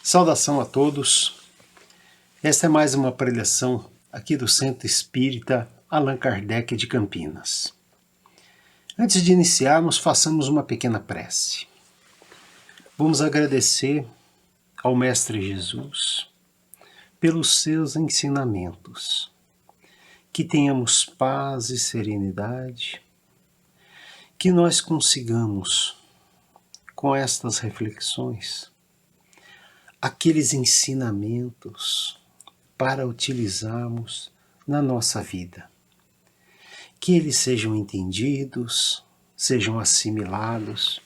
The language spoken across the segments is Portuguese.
Saudação a todos. Esta é mais uma preleção aqui do Centro Espírita Allan Kardec de Campinas. Antes de iniciarmos, façamos uma pequena prece. Vamos agradecer ao Mestre Jesus pelos seus ensinamentos. Que tenhamos paz e serenidade, que nós consigamos, com estas reflexões, aqueles ensinamentos para utilizarmos na nossa vida. Que eles sejam entendidos, sejam assimilados,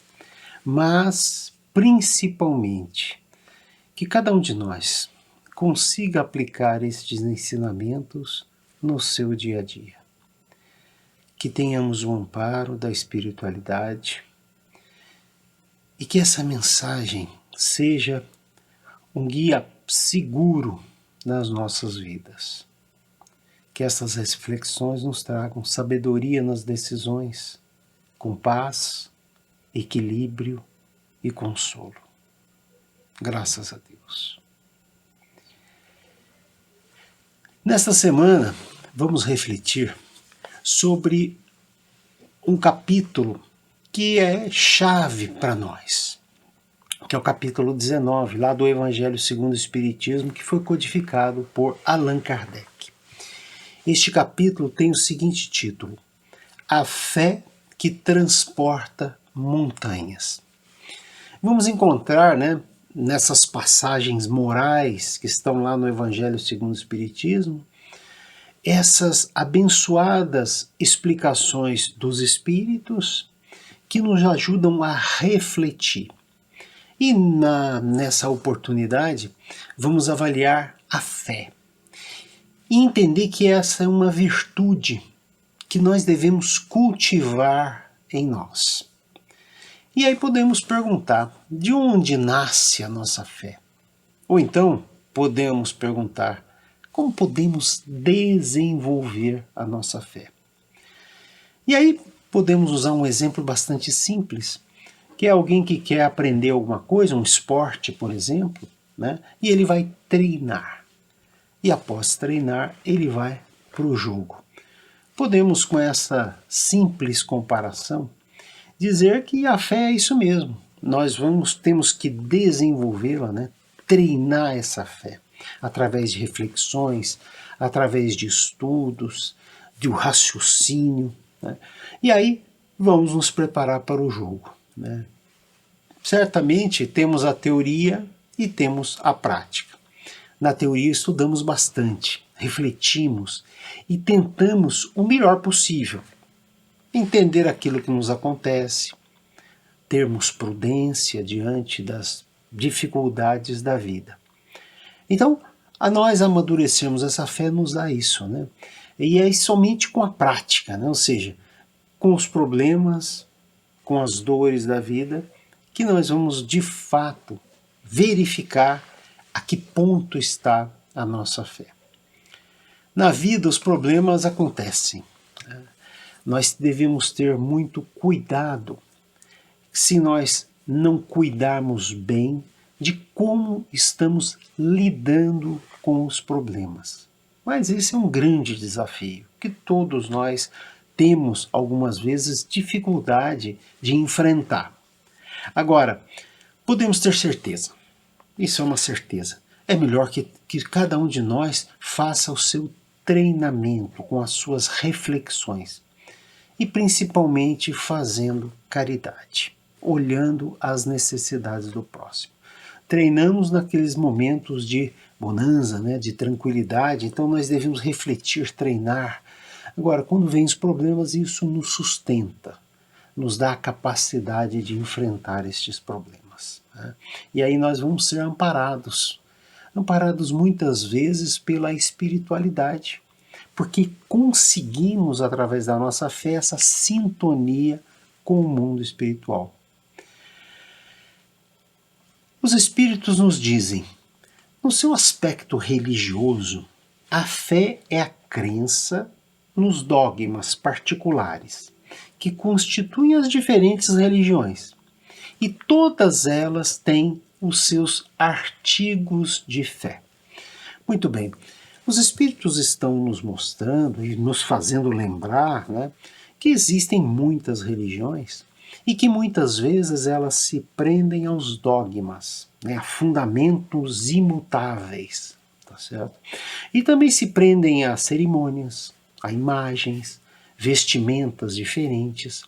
mas principalmente que cada um de nós consiga aplicar estes ensinamentos no seu dia a dia. Que tenhamos o amparo da espiritualidade e que essa mensagem seja um guia seguro nas nossas vidas. Que essas reflexões nos tragam sabedoria nas decisões, com paz, equilíbrio e consolo. Graças a Deus. Nesta semana, vamos refletir sobre um capítulo que é chave para nós, que é o capítulo 19, lá do Evangelho segundo o Espiritismo, que foi codificado por Allan Kardec. Este capítulo tem o seguinte título: A fé que transporta montanhas. Vamos encontrar, nessas passagens morais que estão lá no Evangelho segundo o Espiritismo, essas abençoadas explicações dos Espíritos que nos ajudam a refletir. E nessa oportunidade, vamos avaliar a fé. E entender que essa é uma virtude que nós devemos cultivar em nós. E aí podemos perguntar, de onde nasce a nossa fé? Ou então, podemos perguntar, como podemos desenvolver a nossa fé? E aí podemos usar um exemplo bastante simples, que é alguém que quer aprender alguma coisa, um esporte, por exemplo, e ele vai treinar. E após treinar, ele vai para o jogo. Podemos, com essa simples comparação, dizer que a fé é isso mesmo. Nós temos que desenvolvê-la, treinar essa fé, através de reflexões, através de estudos, do raciocínio. E aí vamos nos preparar para o jogo. Certamente temos a teoria e temos a prática. Na teoria estudamos bastante, refletimos e tentamos o melhor possível. Entender aquilo que nos acontece, termos prudência diante das dificuldades da vida. Então, a nós amadurecermos essa fé nos dá isso, E é somente com a prática, ou seja, com os problemas, com as dores da vida, que nós vamos de fato verificar a que ponto está a nossa fé. Na vida os problemas acontecem. Nós devemos ter muito cuidado se nós não cuidarmos bem de como estamos lidando com os problemas. Mas esse é um grande desafio que todos nós temos algumas vezes dificuldade de enfrentar. Agora, podemos ter certeza, isso é uma certeza, é melhor que cada um de nós faça o seu treinamento com as suas reflexões e principalmente fazendo caridade, olhando as necessidades do próximo. Treinamos naqueles momentos de bonança, de tranquilidade, então nós devemos refletir, treinar. Agora, quando vem os problemas, isso nos sustenta, nos dá a capacidade de enfrentar estes problemas. E aí nós vamos ser amparados muitas vezes pela espiritualidade, porque conseguimos, através da nossa fé, essa sintonia com o mundo espiritual. Os Espíritos nos dizem, no seu aspecto religioso, a fé é a crença nos dogmas particulares que constituem as diferentes religiões. E todas elas têm os seus artigos de fé. Muito bem, os Espíritos estão nos mostrando e nos fazendo lembrar, né, que existem muitas religiões e que muitas vezes elas se prendem aos dogmas, né, a fundamentos imutáveis, tá certo? E também se prendem a cerimônias, a imagens, vestimentas diferentes.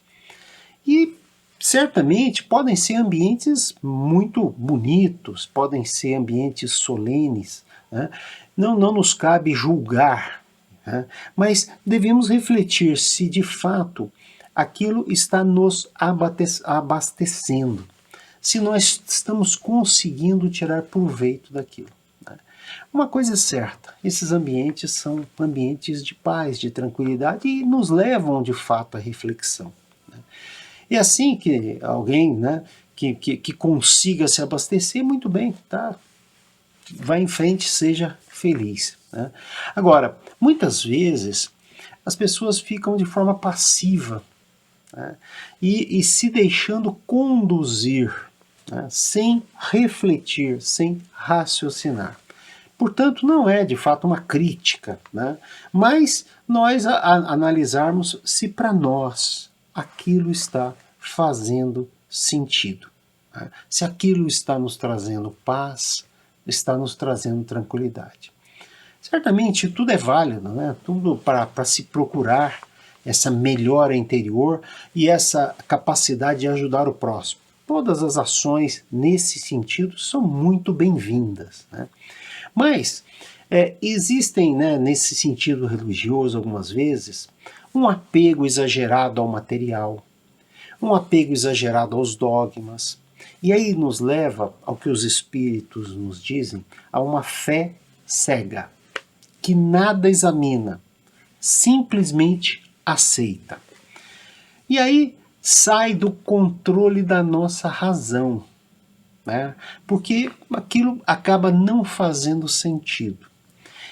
E certamente podem ser ambientes muito bonitos, podem ser ambientes solenes, né? Não nos cabe julgar, né? Mas devemos refletir se de fato aquilo está nos abastecendo, se nós estamos conseguindo tirar proveito daquilo. Né? Uma coisa é certa, esses ambientes são ambientes de paz, de tranquilidade e nos levam de fato à reflexão. Né? E assim que alguém, né, que consiga se abastecer, muito bem, tá? Vai em frente, seja feliz. Né? Agora, muitas vezes as pessoas ficam de forma passiva, né, e se deixando conduzir, né, sem refletir, sem raciocinar. Portanto, não é de fato uma crítica, né, mas nós analisarmos se para nós aquilo está fazendo sentido, né, se aquilo está nos trazendo paz, está nos trazendo tranquilidade. Certamente tudo é válido, né? Tudo para se procurar essa melhora interior e essa capacidade de ajudar o próximo. Todas as ações nesse sentido são muito bem-vindas. Né? Mas existem, né, nesse sentido religioso, algumas vezes, um apego exagerado ao material, um apego exagerado aos dogmas. E aí nos leva ao que os espíritos nos dizem, a uma fé cega, que nada examina, simplesmente aceita. E aí sai do controle da nossa razão, né? Porque aquilo acaba não fazendo sentido.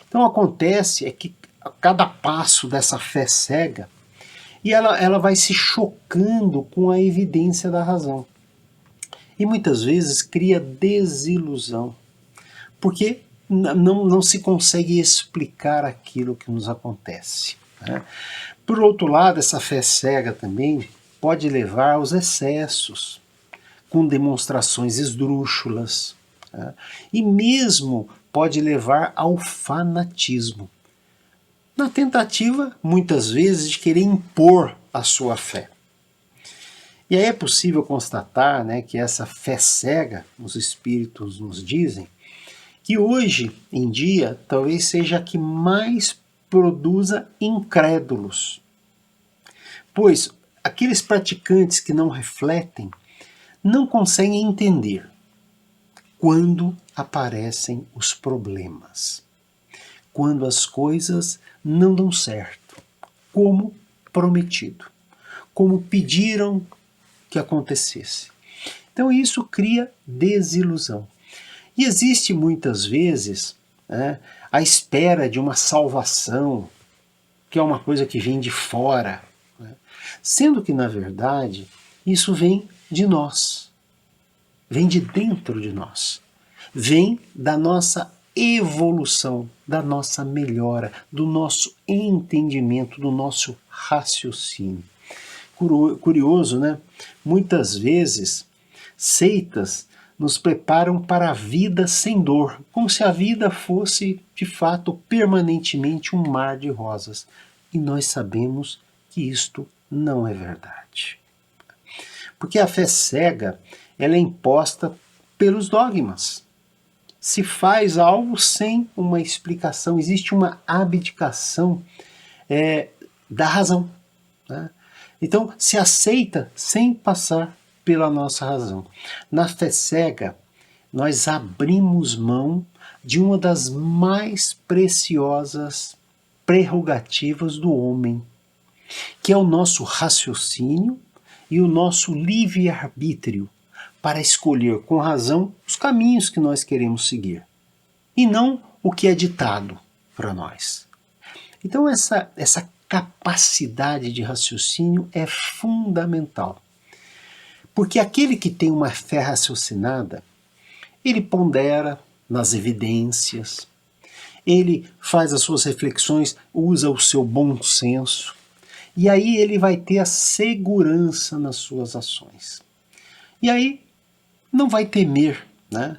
Então acontece é que a cada passo dessa fé cega, e ela vai se chocando com a evidência da razão. E muitas vezes cria desilusão, porque não se consegue explicar aquilo que nos acontece. Né? Por outro lado, essa fé cega também pode levar aos excessos, com demonstrações esdrúxulas, né? E mesmo pode levar ao fanatismo, na tentativa, muitas vezes, de querer impor a sua fé. E aí é possível constatar, né, que essa fé cega, os espíritos nos dizem, que hoje em dia talvez seja a que mais produza incrédulos. Pois aqueles praticantes que não refletem não conseguem entender quando aparecem os problemas, quando as coisas não dão certo, como prometido, como pediram que acontecesse. Então isso cria desilusão. E existe muitas vezes, né, a espera de uma salvação, que é uma coisa que vem de fora, né, sendo que, na verdade, isso vem de nós, vem de dentro de nós, vem da nossa evolução, da nossa melhora, do nosso entendimento, do nosso raciocínio. Curioso, né? Muitas vezes, seitas nos preparam para a vida sem dor, como se a vida fosse, de fato, permanentemente um mar de rosas. E nós sabemos que isto não é verdade. Porque a fé cega, ela é imposta pelos dogmas. Se faz algo sem uma explicação, existe uma abdicação da razão. Né? Então, se aceita sem passar pela nossa razão. Na fé cega, nós abrimos mão de uma das mais preciosas prerrogativas do homem, que é o nosso raciocínio e o nosso livre-arbítrio para escolher com razão os caminhos que nós queremos seguir, e não o que é ditado para nós. Então essa capacidade de raciocínio é fundamental. Porque aquele que tem uma fé raciocinada, Ele pondera nas evidências, ele faz as suas reflexões, usa o seu bom senso, e aí ele vai ter a segurança nas suas ações. E aí não vai temer, né?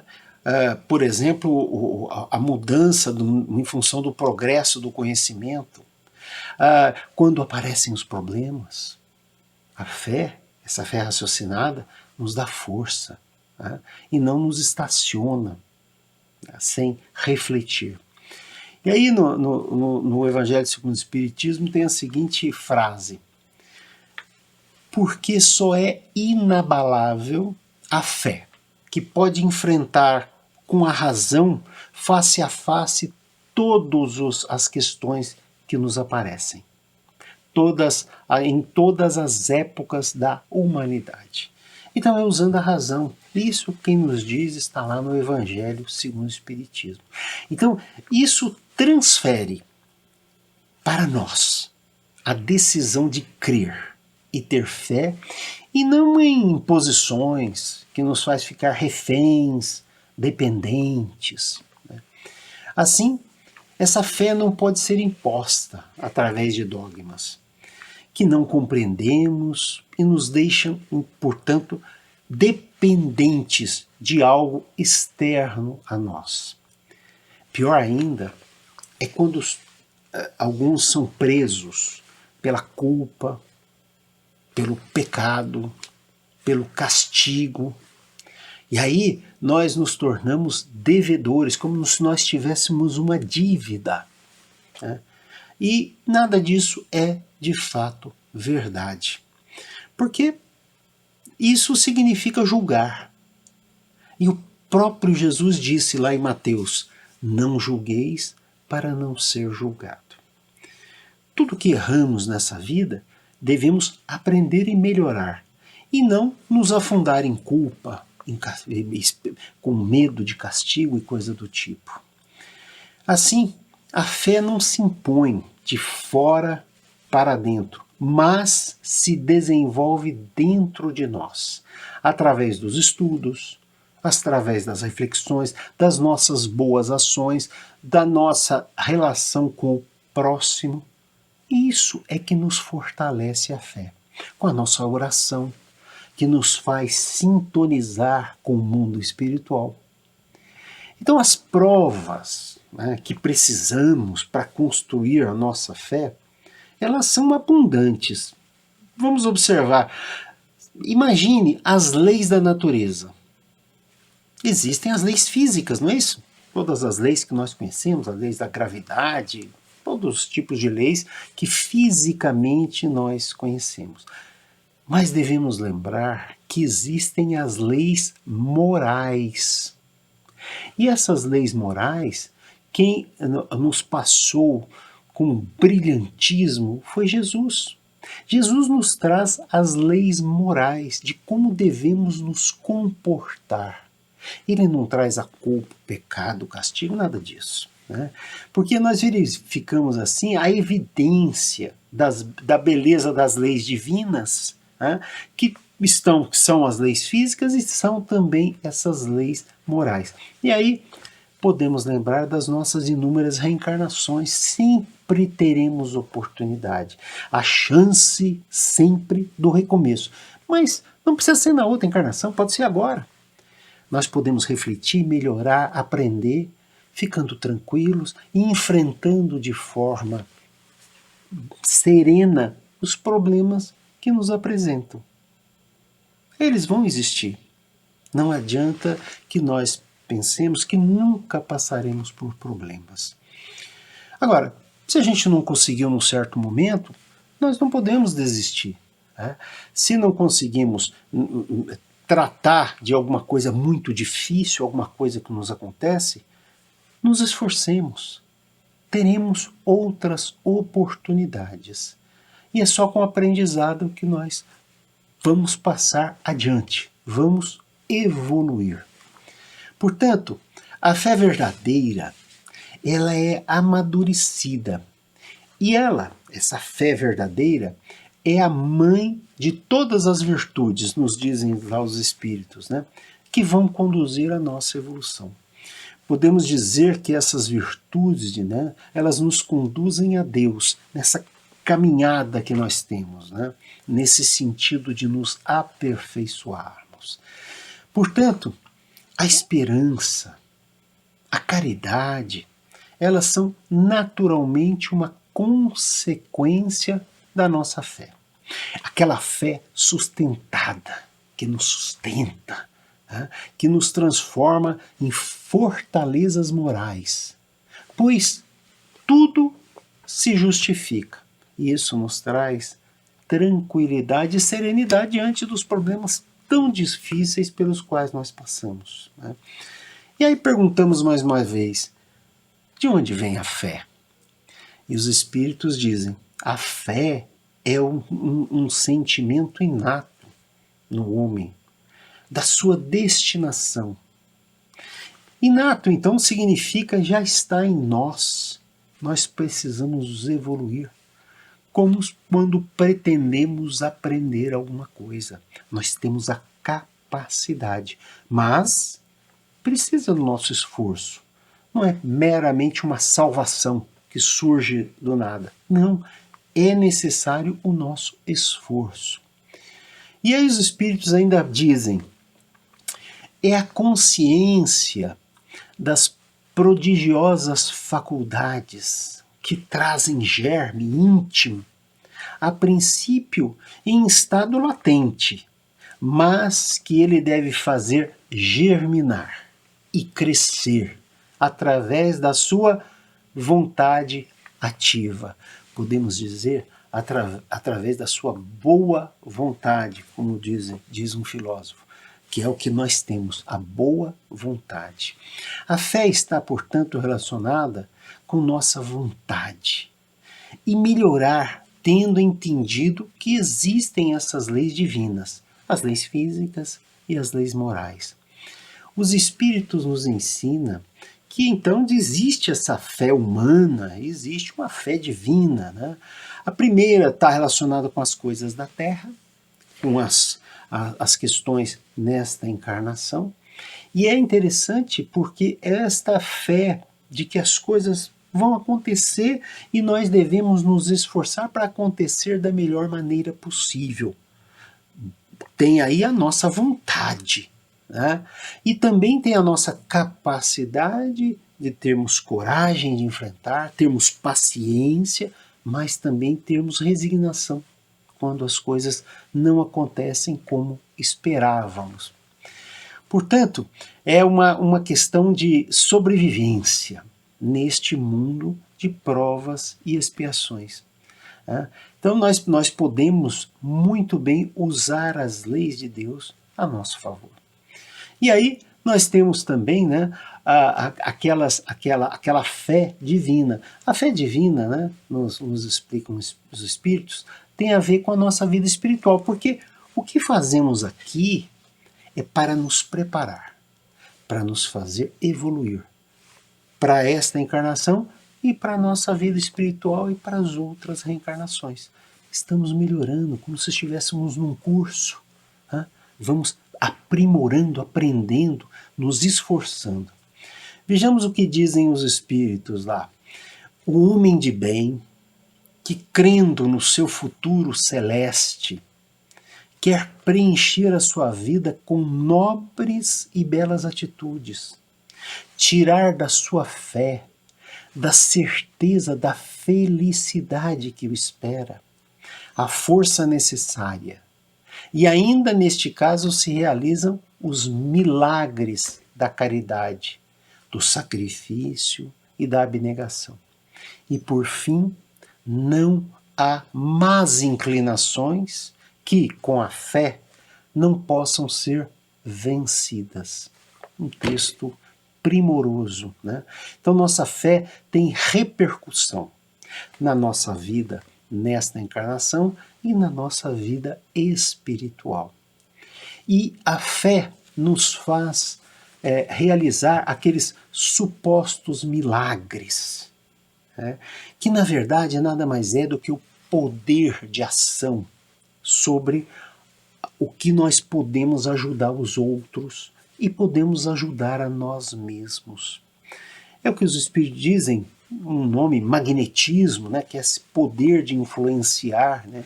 Por exemplo, a mudança em função do progresso do conhecimento. Quando aparecem os problemas, a fé, essa fé raciocinada, nos dá força, né? E não nos estaciona, né, sem refletir. E aí no Evangelho segundo o Espiritismo tem a seguinte frase: porque só é inabalável a fé, que pode enfrentar com a razão, face a face, todas as questões que nos aparecem, em todas as épocas da humanidade. Então é usando a razão. Isso quem nos diz está lá no Evangelho segundo o Espiritismo. Então isso transfere para nós a decisão de crer e ter fé, e não em posições que nos faz ficar reféns, dependentes. Assim, essa fé não pode ser imposta através de dogmas que não compreendemos e nos deixam, portanto, dependentes de algo externo a nós. Pior ainda é quando alguns são presos pela culpa, pelo pecado, pelo castigo. E aí nós nos tornamos devedores, como se nós tivéssemos uma dívida, né? E nada disso é de fato verdade. Porque isso significa julgar. E o próprio Jesus disse lá em Mateus: não julgueis para não ser julgado. Tudo que erramos nessa vida devemos aprender e melhorar, e não nos afundar em culpa, com medo de castigo e coisa do tipo. Assim, a fé não se impõe de fora para dentro, mas se desenvolve dentro de nós, através dos estudos, através das reflexões, das nossas boas ações, da nossa relação com o próximo. Isso é que nos fortalece a fé, com a nossa oração, que nos faz sintonizar com o mundo espiritual. Então, as provas, né, que precisamos para construir a nossa fé, elas são abundantes. Vamos observar. Imagine as leis da natureza. Existem as leis físicas, não é isso? Todas as leis que nós conhecemos, as leis da gravidade, todos os tipos de leis que fisicamente nós conhecemos. Mas devemos lembrar que existem as leis morais. E essas leis morais, quem nos passou com brilhantismo foi Jesus. Jesus nos traz as leis morais de como devemos nos comportar. Ele não traz a culpa, o pecado, o castigo, nada disso, né? Porque nós verificamos assim a evidência da beleza das leis divinas, né? que são as leis físicas e são também essas leis morais. E aí podemos lembrar das nossas inúmeras reencarnações. Sempre teremos oportunidade, a chance sempre do recomeço. Mas não precisa ser na outra encarnação, pode ser agora. Nós podemos refletir, melhorar, aprender, ficando tranquilos e enfrentando de forma serena os problemas que nos apresentam. Eles vão existir. Não adianta que nós pensemos que nunca passaremos por problemas. Agora, se a gente não conseguiu num certo momento, nós não podemos desistir, né? Se não conseguimos tratar de alguma coisa muito difícil, alguma coisa que nos acontece, nos esforcemos. Teremos outras oportunidades. E é só com o aprendizado que nós vamos passar adiante, vamos evoluir. Portanto, a fé verdadeira, ela é amadurecida. E essa fé verdadeira, é a mãe de todas as virtudes, nos dizem lá os espíritos, né? que vão conduzir a nossa evolução. Podemos dizer que essas virtudes, né, elas nos conduzem a Deus, nessa caminhada que nós temos, né, nesse sentido de nos aperfeiçoarmos. Portanto, a esperança, a caridade, elas são naturalmente uma consequência da nossa fé. Aquela fé sustentada, que nos sustenta, né? Que nos transforma em fortalezas morais. Pois tudo se justifica. E isso nos traz tranquilidade e serenidade diante dos problemas tão difíceis pelos quais nós passamos, né? E aí perguntamos mais uma vez, de onde vem a fé? E os espíritos dizem, a fé é um sentimento inato no homem, da sua destinação. Inato, então, significa já está em nós. Nós precisamos evoluir. Como quando pretendemos aprender alguma coisa. Nós temos a capacidade, mas precisa do nosso esforço. Não é meramente uma salvação que surge do nada. Não, é necessário o nosso esforço. E aí os espíritos ainda dizem, é a consciência das prodigiosas faculdades que trazem germe íntimo, a princípio em estado latente, mas que ele deve fazer germinar e crescer através da sua vontade ativa. Podemos dizer, através da sua boa vontade, como diz um filósofo, que é o que nós temos, a boa vontade. A fé está, portanto, relacionada com nossa vontade. E melhorar tendo entendido que existem essas leis divinas, as leis físicas e as leis morais. Os espíritos nos ensinam que então existe essa fé humana, existe uma fé divina, né? A primeira está relacionada com as coisas da terra, com as questões nesta encarnação, e é interessante porque esta fé de que as coisas vão acontecer e nós devemos nos esforçar para acontecer da melhor maneira possível. Tem aí a nossa vontade, né? E também tem a nossa capacidade de termos coragem de enfrentar, termos paciência, mas também termos resignação quando as coisas não acontecem como esperávamos. Portanto, é uma questão de sobrevivência neste mundo de provas e expiações. Então nós podemos muito bem usar as leis de Deus a nosso favor. E aí nós temos também, né, aquela fé divina. A fé divina, né, nos explicam os espíritos, tem a ver com a nossa vida espiritual, porque o que fazemos aqui é para nos preparar, para nos fazer evoluir para esta encarnação e para a nossa vida espiritual e para as outras reencarnações. Estamos melhorando, como se estivéssemos num curso. Né? Vamos aprimorando, aprendendo, nos esforçando. Vejamos o que dizem os espíritos lá. O homem de bem, que crendo no seu futuro celeste, quer preencher a sua vida com nobres e belas atitudes, tirar da sua fé, da certeza da felicidade que o espera, a força necessária. E ainda neste caso se realizam os milagres da caridade, do sacrifício e da abnegação. E por fim, não há más inclinações que, com a fé, não possam ser vencidas. Um texto primoroso, né? Então nossa fé tem repercussão na nossa vida, nesta encarnação e na nossa vida espiritual. E a fé nos faz realizar aqueles supostos milagres, né? Que na verdade nada mais é do que o poder de ação sobre o que nós podemos ajudar os outros e podemos ajudar a nós mesmos. É o que os espíritos dizem, um nome magnetismo, né, que é esse poder de influenciar, né,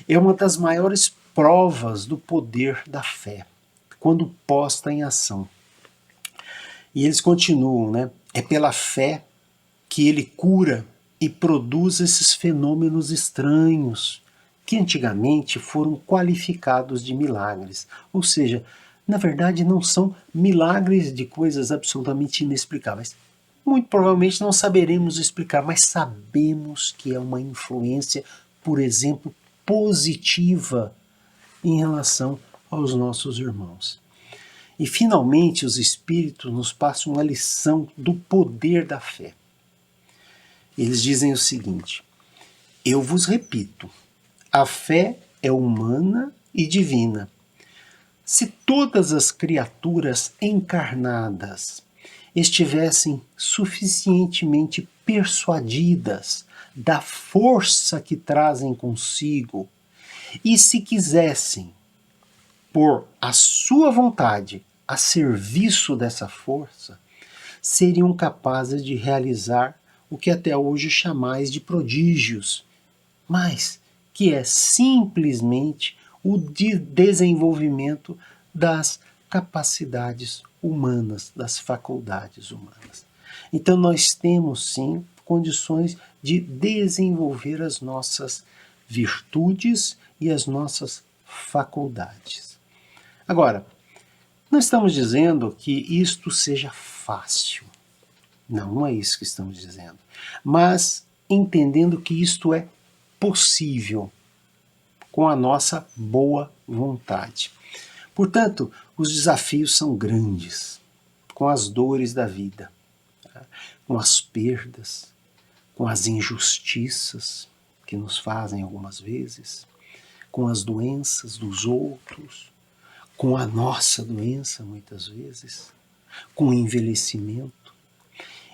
é uma das maiores provas do poder da fé, quando posta em ação. E eles continuam, né, é pela fé que ele cura e produz esses fenômenos estranhos, que antigamente foram qualificados de milagres. Ou seja, na verdade não são milagres de coisas absolutamente inexplicáveis. Muito provavelmente não saberemos explicar, mas sabemos que é uma influência, por exemplo, positiva em relação aos nossos irmãos. E finalmente os Espíritos nos passam uma lição do poder da fé. Eles dizem o seguinte: eu vos repito, a fé é humana e divina. Se todas as criaturas encarnadas estivessem suficientemente persuadidas da força que trazem consigo e se quisessem pôr a sua vontade a serviço dessa força, seriam capazes de realizar o que até hoje chamais de prodígios, mas que é simplesmente o desenvolvimento das capacidades humanas, das faculdades humanas. Então nós temos sim condições de desenvolver as nossas virtudes e as nossas faculdades. Agora, não estamos dizendo que isto seja fácil. Não é isso que estamos dizendo. Mas entendendo que isto é possível com a nossa boa vontade. Portanto, os desafios são grandes, com as dores da vida, com as perdas, com as injustiças que nos fazem algumas vezes, com as doenças dos outros, com a nossa doença muitas vezes, com o envelhecimento.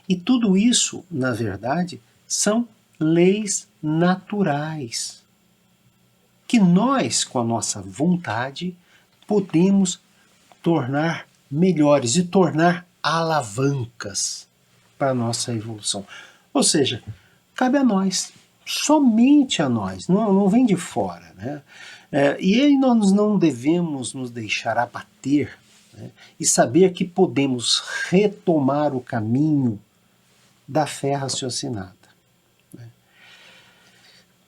E tudo isso, na verdade, são leis naturais que nós, com a nossa vontade, podemos tornar melhores e tornar alavancas para a nossa evolução. Ou seja, cabe a nós, somente a nós, não vem de fora. Né? E aí nós não devemos nos deixar abater, né? E saber que podemos retomar o caminho da fé raciocinada. Né?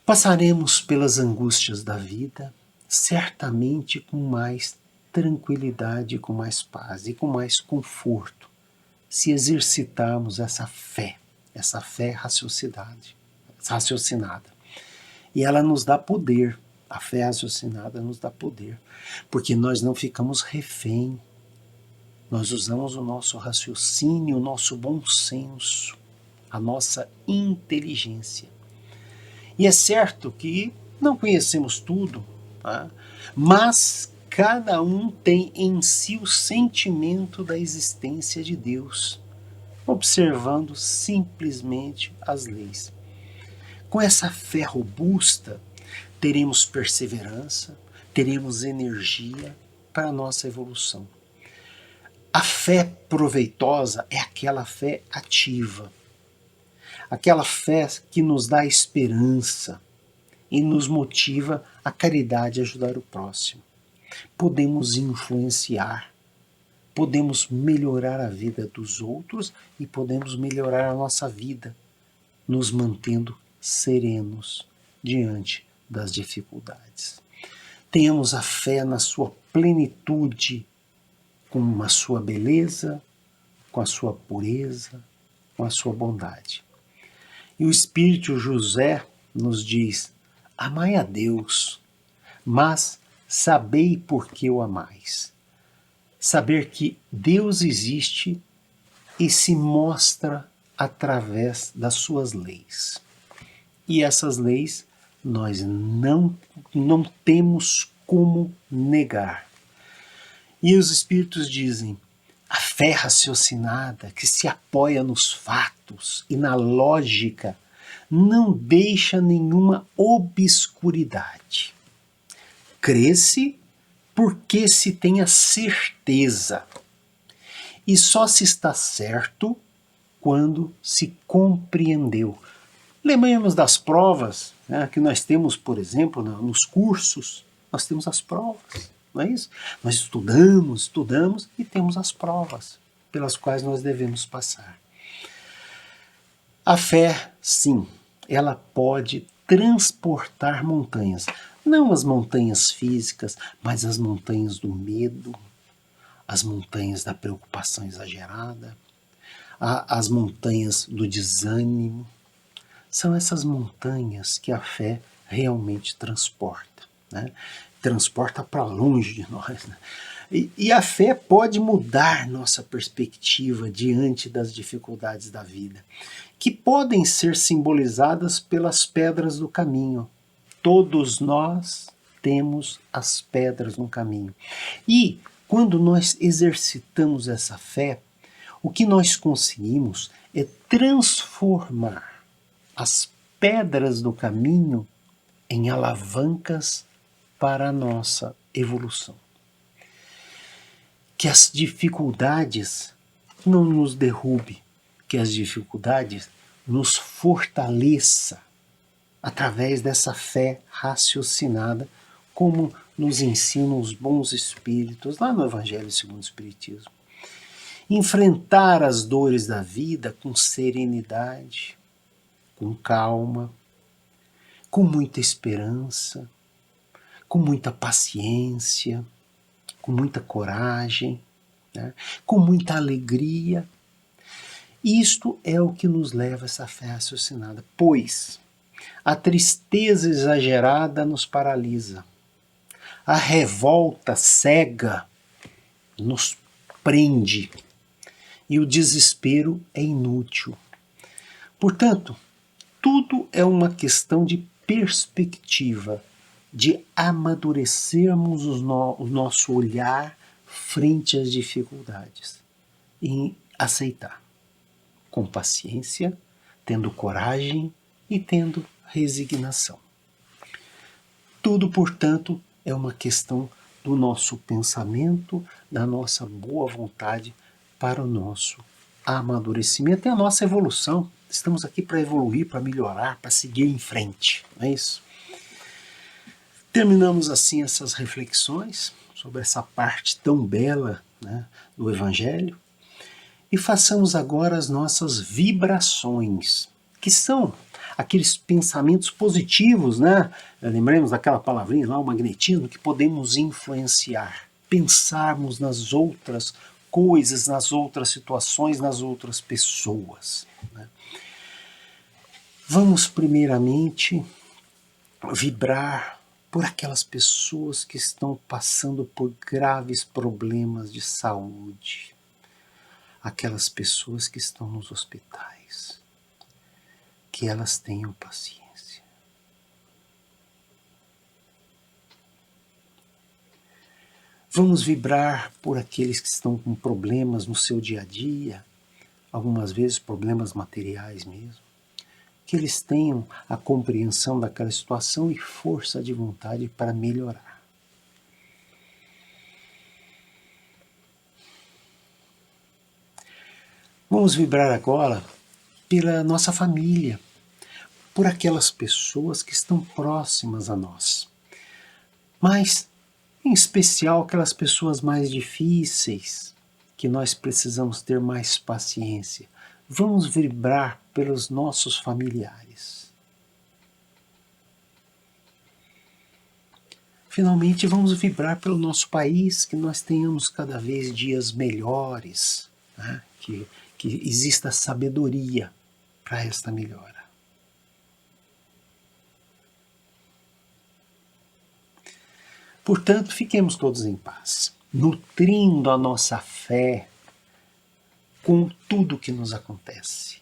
Passaremos pelas angústias da vida, certamente com mais tranquilidade, com mais paz e com mais conforto, se exercitarmos essa fé raciocinada. E ela nos dá poder, a fé raciocinada nos dá poder, porque nós não ficamos refém, nós usamos o nosso raciocínio, o nosso bom senso, a nossa inteligência. E é certo que não conhecemos tudo, tá? Mas cada um tem em si o sentimento da existência de Deus, observando simplesmente as leis. Com essa fé robusta, teremos perseverança, teremos energia para a nossa evolução. A fé proveitosa é aquela fé ativa, aquela fé que nos dá esperança e nos motiva a caridade e ajudar o próximo. Podemos influenciar, podemos melhorar a vida dos outros e podemos melhorar a nossa vida, nos mantendo serenos diante das dificuldades. Tenhamos a fé na sua plenitude, com a sua beleza, com a sua pureza, com a sua bondade. E o Espírito José nos diz: amai a Deus, mas sabei por que o amais. Saber que Deus existe e se mostra através das suas leis. E essas leis nós não temos como negar. E os Espíritos dizem: a fé raciocinada, que se apoia nos fatos e na lógica, não deixa nenhuma obscuridade. Cresce porque se tem a certeza. E só se está certo quando se compreendeu. Lembremos das provas, né, que nós temos, por exemplo, nos cursos, nós temos as provas, não é isso? Nós estudamos e temos as provas pelas quais nós devemos passar. A fé, sim, ela pode transportar montanhas. Não as montanhas físicas, mas as montanhas do medo, as montanhas da preocupação exagerada, as montanhas do desânimo. São essas montanhas que a fé realmente transporta, né? Transporta para longe de nós. Né? E a fé pode mudar nossa perspectiva diante das dificuldades da vida, que podem ser simbolizadas pelas pedras do caminho. Todos nós temos as pedras no caminho. E quando nós exercitamos essa fé, o que nós conseguimos é transformar as pedras do caminho em alavancas para a nossa evolução. Que as dificuldades não nos derrube, que as dificuldades nos fortaleça através dessa fé raciocinada, como nos ensinam os bons espíritos lá no Evangelho segundo o Espiritismo. Enfrentar as dores da vida com serenidade, com calma, com muita esperança, com muita paciência, com muita coragem, né? Com muita alegria. Isto é o que nos leva a essa fé raciocinada, pois a tristeza exagerada nos paralisa, a revolta cega nos prende e o desespero é inútil. Portanto, tudo é uma questão de perspectiva, de amadurecermos o nosso olhar frente às dificuldades e aceitar com paciência, tendo coragem e tendo resignação. Tudo, portanto, é uma questão do nosso pensamento, da nossa boa vontade para o nosso amadurecimento e a nossa evolução. Estamos aqui para evoluir, para melhorar, para seguir em frente, não é isso? Terminamos assim essas reflexões sobre essa parte tão bela, né, do Evangelho e façamos agora as nossas vibrações, que são aqueles pensamentos positivos, né? Lembremos daquela palavrinha lá, o magnetismo, que podemos influenciar, pensarmos nas outras coisas, nas outras situações, nas outras pessoas. Né? Vamos primeiramente vibrar por aquelas pessoas que estão passando por graves problemas de saúde, aquelas pessoas que estão nos hospitais, que elas tenham paciência. Vamos vibrar por aqueles que estão com problemas no seu dia a dia, algumas vezes problemas materiais mesmo, que eles tenham a compreensão daquela situação e força de vontade para melhorar. Vamos vibrar agora pela nossa família, por aquelas pessoas que estão próximas a nós, mas em especial aquelas pessoas mais difíceis, que nós precisamos ter mais paciência. Vamos vibrar pelos nossos familiares. Finalmente, vamos vibrar pelo nosso país, que nós tenhamos cada vez dias melhores, né? que exista sabedoria para esta melhora. Portanto, fiquemos todos em paz, nutrindo a nossa fé com tudo que nos acontece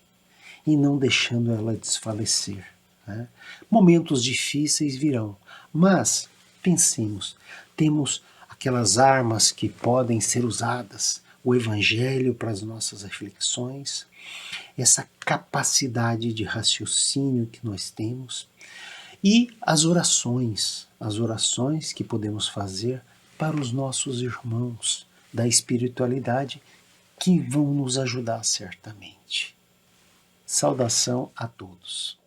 e não deixando ela desfalecer. Né? Momentos difíceis virão, mas pensemos, temos aquelas armas que podem ser usadas, o Evangelho para as nossas reflexões, essa capacidade de raciocínio que nós temos e as orações que podemos fazer para os nossos irmãos da espiritualidade que vão nos ajudar certamente. Saudação a todos.